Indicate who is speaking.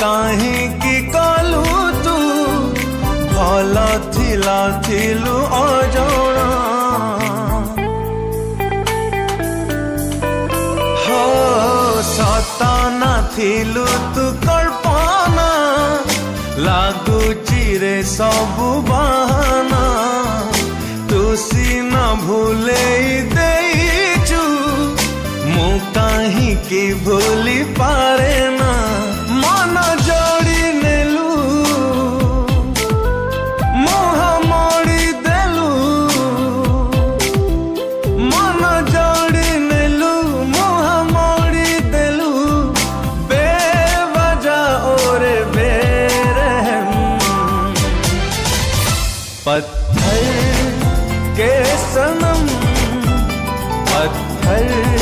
Speaker 1: काहींकी कलु तू भल थिला थिलु अजणा हो सता ना थिलु तू कल्पना लागुची रे सबु बहाना तू सीना भूले देइचु मु काहींकी भूली पारे ना मन जोड़ी नेलु मुह मोड़ी देलु मन जोड़ी नेलु मुह मोड़ी देलु बेवजह और बेरहम पत्थर के सनम पत्थर